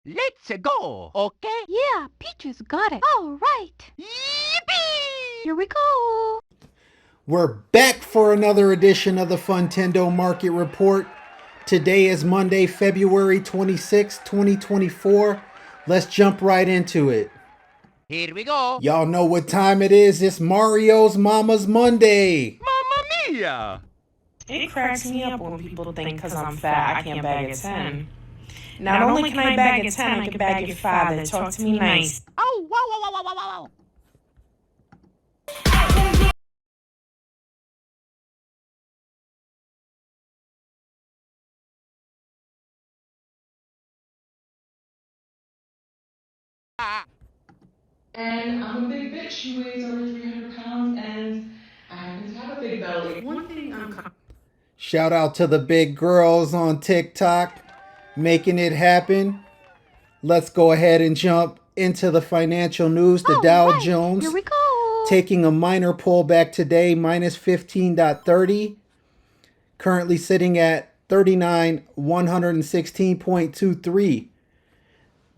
Let's go, okay? Yeah, Peaches got it. All right. Yippee! Here we go. We're back for another edition of the Funtendo Market Report. Today is Monday, February 26, 2024. Let's jump right into it. Here we go. Y'all know what time it is. It's Mario's Mama's Monday. Mamma mia! It cracks me up when people think because I'm fat I can't bag a 10. Not only can I bag a 10, I can bag a 5 that talk to me nice. Oh, wow, wow, wow, wow, wow, wow. And I'm a big bitch. She weighs over 300 pounds, and I happen to have a big belly. One thing Shout out to the big girls on TikTok making it happen. Let's go ahead and jump into the financial news. The All Dow right, Jones Here we go. taking a minor pullback today, minus 15.30. Currently sitting at 39,116.23.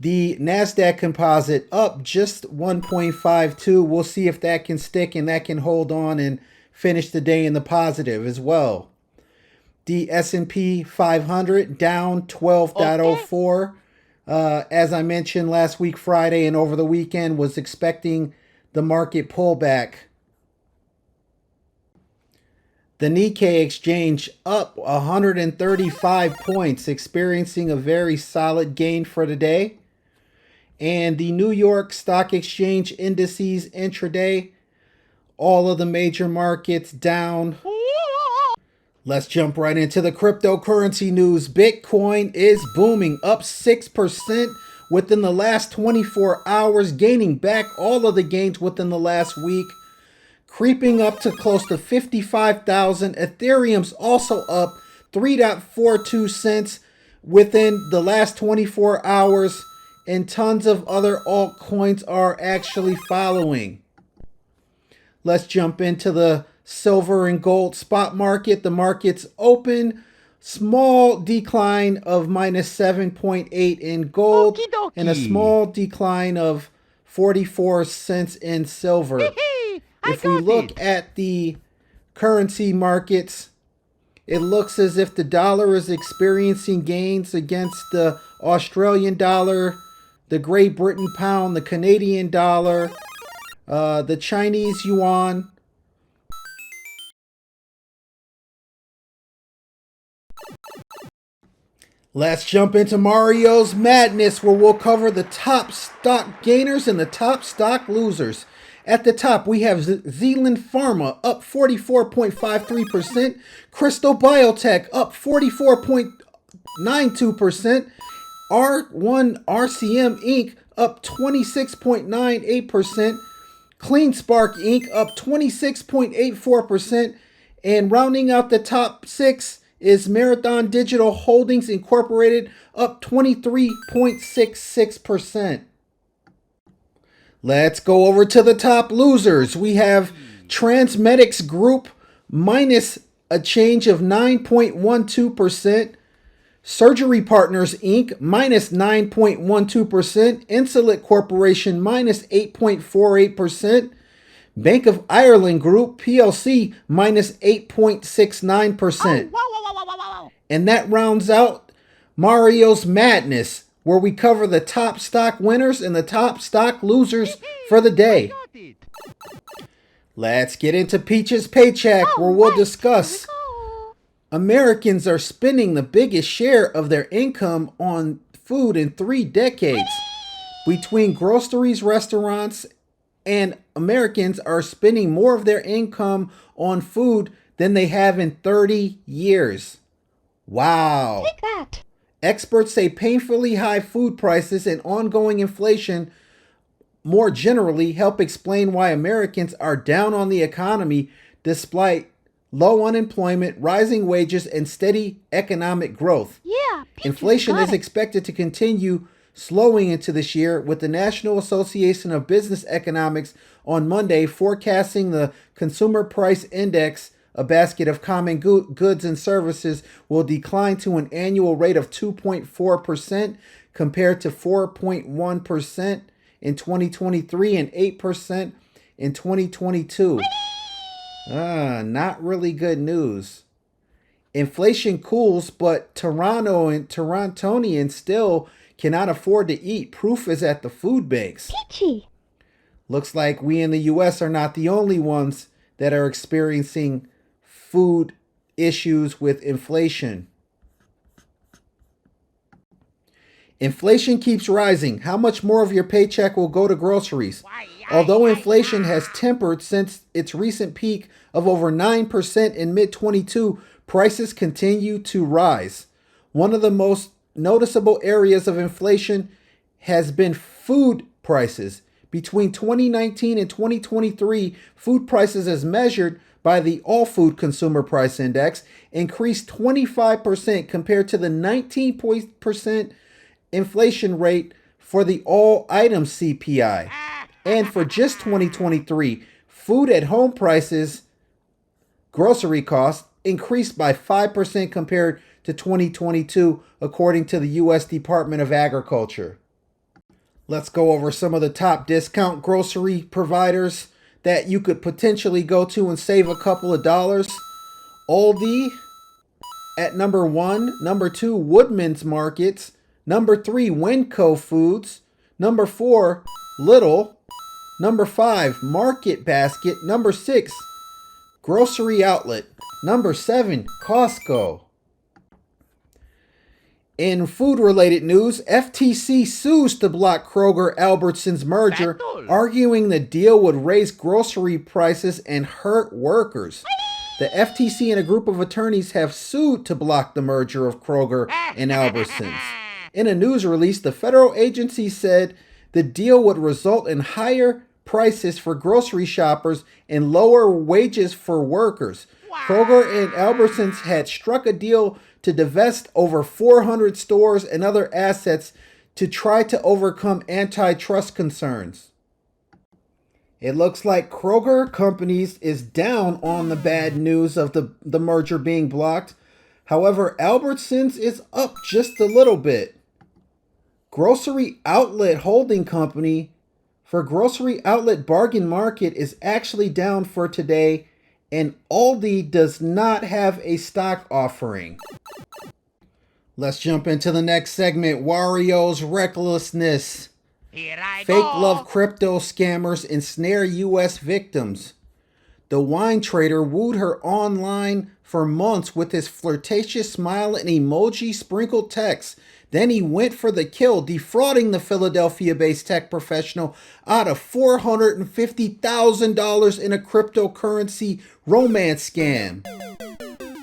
The NASDAQ composite up just 1.52. We'll see if that can stick and that can hold on and finish the day in the positive as well. The S&P 500 down 12.04. As I mentioned last week, Friday, and over the weekend, was expecting the market pullback. The Nikkei exchange up 135 points, experiencing a very solid gain for the day. And the New York Stock Exchange indices intraday, all of the major markets down. Let's jump right into the cryptocurrency news. Bitcoin is booming, up 6% within the last 24 hours, gaining back all of the gains within the last week, creeping up to close to 55,000. Ethereum's also up 3.42 cents within the last 24 hours, and tons of other altcoins are actually following. Let's jump into the silver and gold spot market. The market's open. Small decline of minus 7.8 in gold Okie dokie. and a small decline of 44 cents in silver. Hey, If we look at the currency markets, it looks as if the dollar is experiencing gains against the Australian dollar, the Great Britain pound, the Canadian dollar, the Chinese yuan. Let's jump into Mario's Madness, where we'll cover the top stock gainers and the top stock losers. At the top, we have Zealand Pharma up 44.53%, Crystal Biotech up 44.92%, R1 RCM Inc. up 26.98%, CleanSpark Inc. up 26.84%, and rounding out the top six is Marathon Digital Holdings Incorporated up 23.66%. Let's go over to the top losers. We have Transmedics Group minus a change of 9.12%. Surgery Partners Inc. minus 9.12%. Insulet Corporation minus 8.48%. Bank of Ireland Group PLC minus 8.69%. Wow, wow, wow, wow, wow, wow. And that rounds out Mario's Madness, where we cover the top stock winners and the top stock losers for the day. Got it. Let's get into Peach's Paycheck, where we'll Right, discuss Here we go. Americans are spending the biggest share of their income on food in 3 decades. Between groceries, restaurants, and Americans are spending more of their income on food than they have in 30 years. Wow. Take that. Experts say painfully high food prices and ongoing inflation more generally help explain why Americans are down on the economy despite low unemployment, rising wages, and steady economic growth. Yeah, Peaches Inflation got is it. expected to continue slowing into this year, with the National Association of Business Economics on Monday forecasting the Consumer Price Index, a basket of common goods and services, will decline to an annual rate of 2.4%, compared to 4.1% in 2023 and 8% in 2022. Not really good news. Inflation cools, but Toronto and Torontonians still cannot afford to eat. Proof is at the food banks. Peachy. Looks like we in the US are not the only ones that are experiencing food issues with inflation. Inflation keeps rising. How much more of your paycheck will go to groceries? Although inflation has tempered since its recent peak of over 9% in mid-22, prices continue to rise. One of the most noticeable areas of inflation has been food prices. Between 2019 and 2023, food prices as measured by the All Food Consumer Price Index increased 25% compared to the 19% inflation rate for the all items CPI. And for just 2023, food at home prices, grocery costs, increased by 5% compared to 2022, according to the U.S. Department of Agriculture. Let's go over some of the top discount grocery providers that you could potentially go to and save a couple of dollars. Aldi at number 1. Number 2, Woodman's Markets. Number 3, Winco Foods. Number 4, Little. Number 5, Market Basket. Number 6, Grocery Outlet. Number 7, Costco. In food-related news, FTC sues to block Kroger-Albertsons merger, arguing the deal would raise grocery prices and hurt workers. The FTC and a group of attorneys have sued to block the merger of Kroger and Albertsons. In a news release, the federal agency said the deal would result in higher prices for grocery shoppers and lower wages for workers. Kroger and Albertsons had struck a deal to divest over 400 stores and other assets to try to overcome antitrust concerns. It looks like Kroger Companies is down on the bad news of the merger being blocked. However, Albertsons is up just a little bit. Grocery Outlet Holding Company for Grocery Outlet Bargain Market is actually down for today, and Aldi does not have a stock offering. Let's jump into the next segment. Wario's recklessness. Here I Fake go. love crypto scammers ensnare U.S. victims. The wine trader wooed her online for months with his flirtatious smile and emoji sprinkled text. Then he went for the kill, defrauding the Philadelphia-based tech professional out of $450,000 in a cryptocurrency romance scam.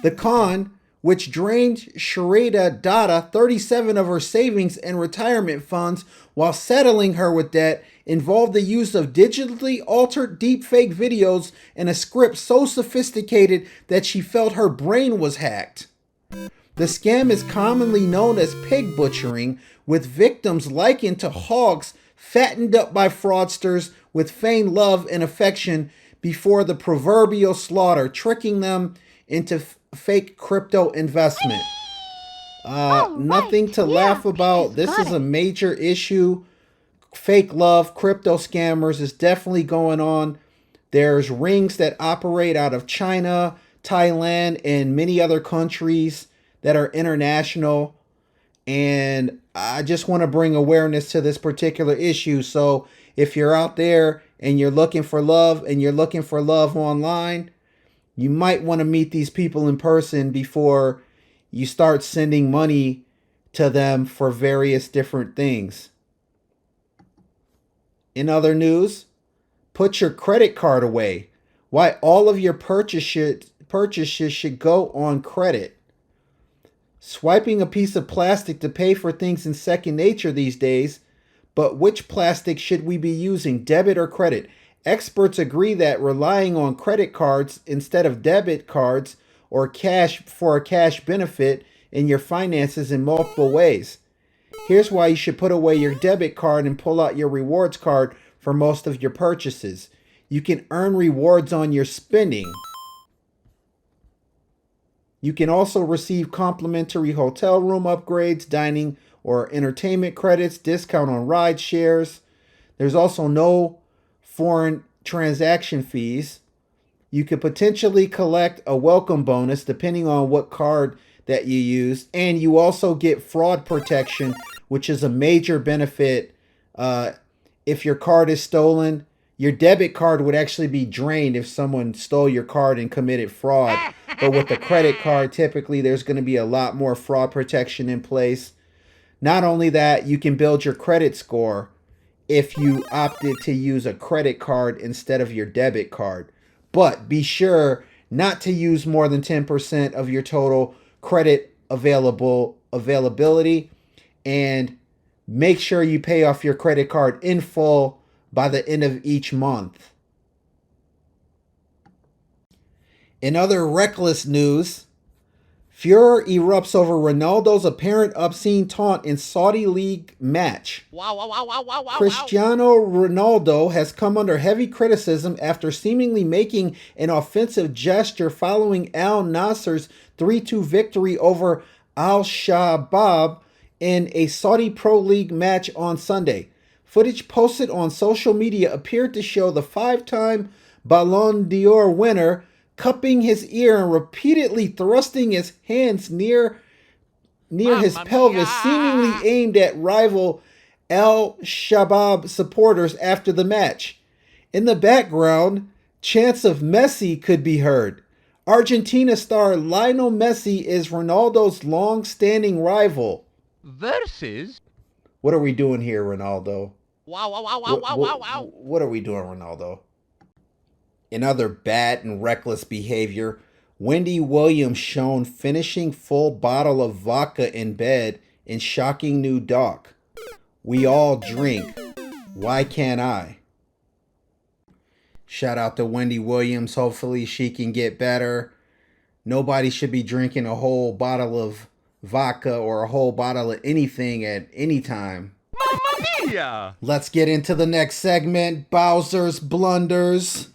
The con, which drained Sharida Dada 37 of her savings and retirement funds while settling her with debt, involved the use of digitally altered deepfake videos and a script so sophisticated that she felt her brain was hacked. The scam is commonly known as pig butchering, with victims likened to hogs fattened up by fraudsters with feigned love and affection before the proverbial slaughter, tricking them into fake crypto investment. Nothing to laugh about. This is a major issue. Fake love, crypto scammers is definitely going on. There's rings that operate out of China, Thailand, and many other countries that are international. And I just want to bring awareness to this particular issue. So if you're out there and you're looking for love and you're looking for love online, you might want to meet these people in person before you start sending money to them for various different things. In other news, put your credit card away. Why all of your purchases should go on credit. Swiping a piece of plastic to pay for things in second nature these days, but which plastic should we be using, debit or credit? Experts agree that relying on credit cards instead of debit cards or cash for a cash benefit in your finances in multiple ways. Here's why you should put away your debit card and pull out your rewards card for most of your purchases. You can earn rewards on your spending. You can also receive complimentary hotel room upgrades, dining, or entertainment credits, discount on ride shares. There's also no foreign transaction fees. You could potentially collect a welcome bonus depending on what card that you use. And you also get fraud protection, which is a major benefit. If your card is stolen, your debit card would actually be drained if someone stole your card and committed fraud. But with the credit card, typically there's going to be a lot more fraud protection in place. Not only that, you can build your credit score if you opted to use a credit card instead of your debit card. But be sure not to use more than 10% of your total credit availability, and make sure you pay off your credit card in full by the end of each month. In other reckless news, furor erupts over Ronaldo's apparent obscene taunt in Saudi League match. Wow. Cristiano Ronaldo has come under heavy criticism after seemingly making an offensive gesture following Al Nassr's 3-2 victory over Al Shabaab in a Saudi Pro League match on Sunday. Footage posted on social media appeared to show the 5-time Ballon d'Or winner cupping his ear and repeatedly thrusting his hands near his pelvis, seemingly aimed at rival Al Shabaab supporters after the match. In the background, chants of Messi could be heard. Argentina star Lionel Messi is Ronaldo's long-standing rival. Versus? What are we doing here, Ronaldo? Wow. What are we doing, Ronaldo? In other bad and reckless behavior, Wendy Williams shown finishing full bottle of vodka in bed in shocking new doc. We all drink. Why can't I? Shout out to Wendy Williams. Hopefully she can get better. Nobody should be drinking a whole bottle of vodka or a whole bottle of anything at any time. Mamma mia! Let's get into the next segment, Bowser's Blunders.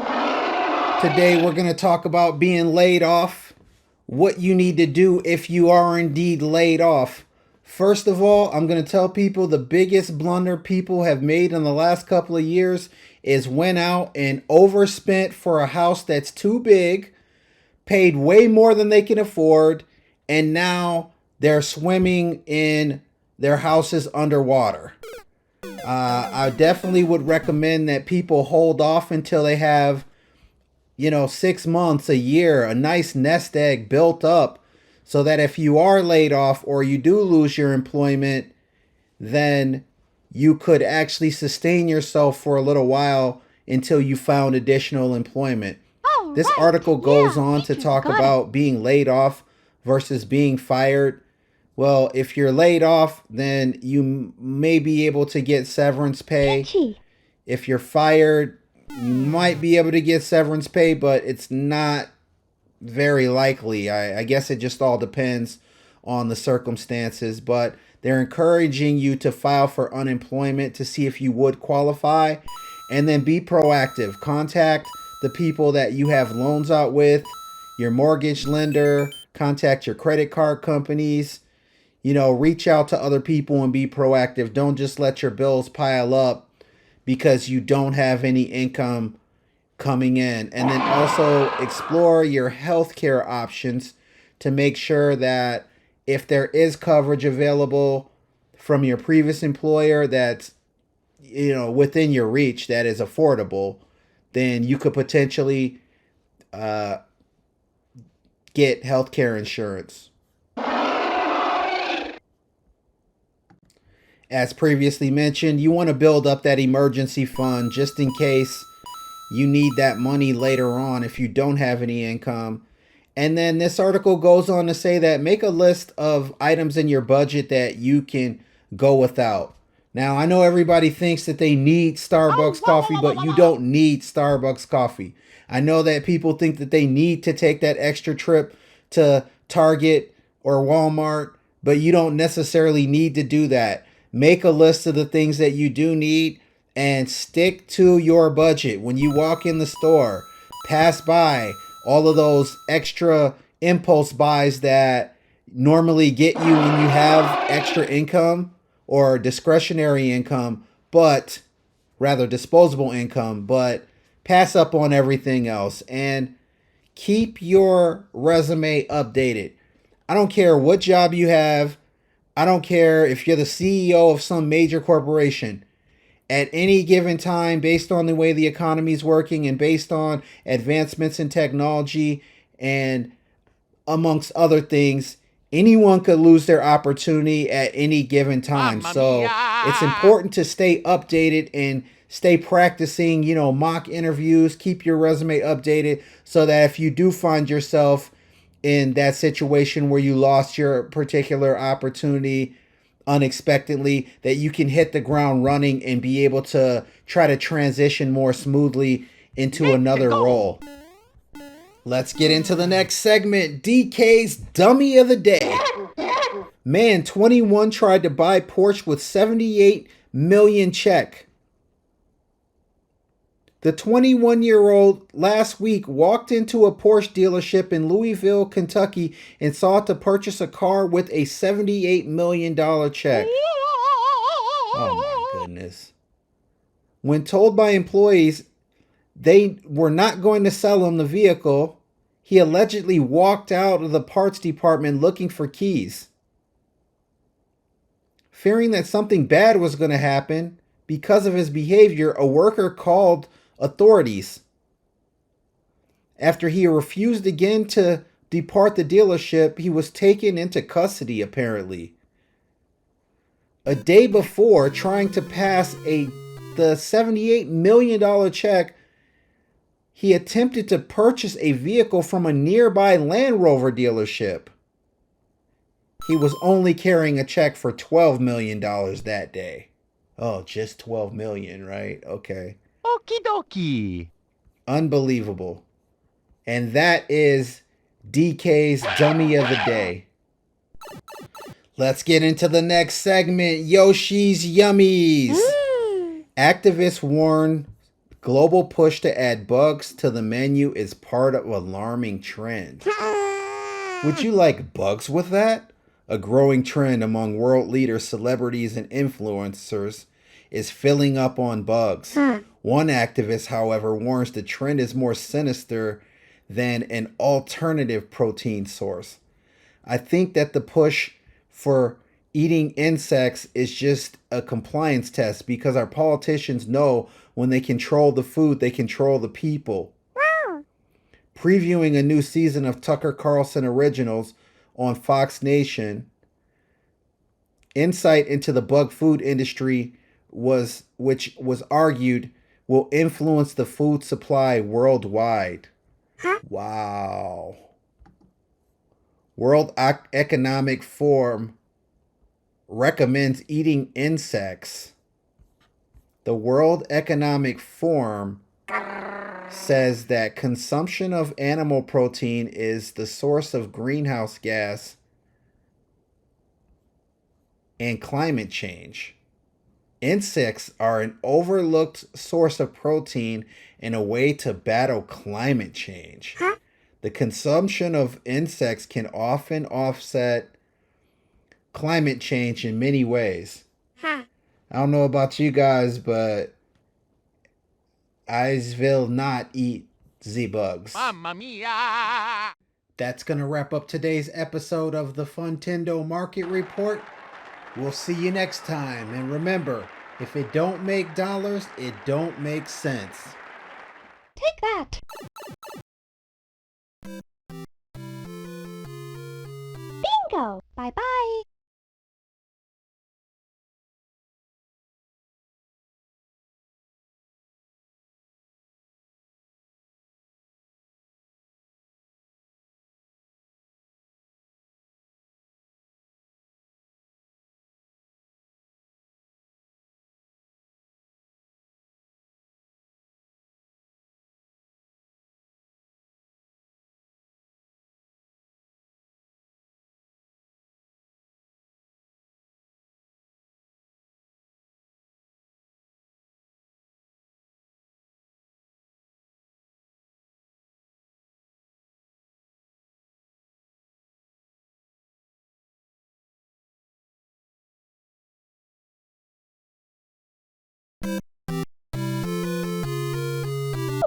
Today we're going to talk about being laid off, what you need to do if you are indeed laid off. First of all, I'm going to tell people the biggest blunder people have made in the last couple of years is went out and overspent for a house that's too big, paid way more than they can afford, and now they're swimming in their houses underwater. I definitely would recommend that people hold off until they have 6 months, a year, a nice nest egg built up, so that if you are laid off or you do lose your employment, then you could actually sustain yourself for a little while until you found additional employment. This article goes on to talk about being laid off versus being fired. Well, if you're laid off, then you may be able to get severance pay. If you're fired, you might be able to get severance pay, but it's not very likely. I guess it just all depends on the circumstances, but they're encouraging you to file for unemployment to see if you would qualify, and then be proactive. Contact the people that you have loans out with, your mortgage lender, contact your credit card companies, reach out to other people and be proactive. Don't just let your bills pile up because you don't have any income coming in. And then also explore your healthcare options to make sure that if there is coverage available from your previous employer that's within your reach, that is affordable, then you could potentially get healthcare insurance. As previously mentioned, you want to build up that emergency fund just in case you need that money later on if you don't have any income. And then this article goes on to say that make a list of items in your budget that you can go without. Now, I know everybody thinks that they need Starbucks coffee, but you don't need Starbucks coffee. I know that people think that they need to take that extra trip to Target or Walmart, but you don't necessarily need to do that. Make a list of the things that you do need and stick to your budget. When you walk in the store, pass by all of those extra impulse buys that normally get you when you have extra income. or discretionary income, but rather disposable income, but pass up on everything else and keep your resume updated. I don't care what job you have. I don't care if you're the CEO of some major corporation. At any given time, based on the way the economy is working and based on advancements in technology and amongst other things, anyone could lose their opportunity at any given time. Mamma So it's mia! important to stay updated and stay practicing, mock interviews, keep your resume updated so that if you do find yourself in that situation where you lost your particular opportunity unexpectedly, that you can hit the ground running and be able to try to transition more smoothly into Let's another go. role. Let's get into the next segment. DK's Dummy of the Day. Man 21 tried to buy Porsche with 78 million check. The 21-year-old last week walked into a Porsche dealership in Louisville, Kentucky and sought to purchase a car with a $78 million check. Oh my goodness. When told by employees they were not going to sell him the vehicle, he allegedly walked out of the parts department looking for keys. Fearing that something bad was going to happen because of his behavior, a worker called authorities. After he refused again to depart the dealership, he was taken into custody apparently. A day before, trying to pass the $78 million check, he attempted to purchase a vehicle from a nearby Land Rover dealership. He was only carrying a check for $12 million that day. Oh, just $12 million, right? Okay. Okie dokie. Unbelievable. And that is DK's Dummy of the Day. Let's get into the next segment, Yoshi's Yummies. Activists warn global push to add bugs to the menu is part of alarming trend. Would you like bugs with that? A growing trend among world leaders, celebrities, and influencers is filling up on bugs. One activist, however, warns the trend is more sinister than an alternative protein source. I think that the push for eating insects is just a compliance test because our politicians know when they control the food, they control the people. Previewing a new season of Tucker Carlson Originals on Fox Nation, insight into the bug food industry which was argued will influence the food supply worldwide. Wow. World Economic Forum recommends eating insects. The World Economic Forum says that consumption of animal protein is the source of greenhouse gas and climate change. Insects are an overlooked source of protein and a way to battle climate change. The consumption of insects can often offset climate change in many ways. I don't know about you guys, but I will not eat the bugs. Mamma mia! That's going to wrap up today's episode of the Funtendo Market Report. We'll see you next time. And remember, if it don't make dollars, it don't make sense. Take that. Bingo. Bye-bye.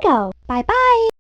Bingo! Bye bye!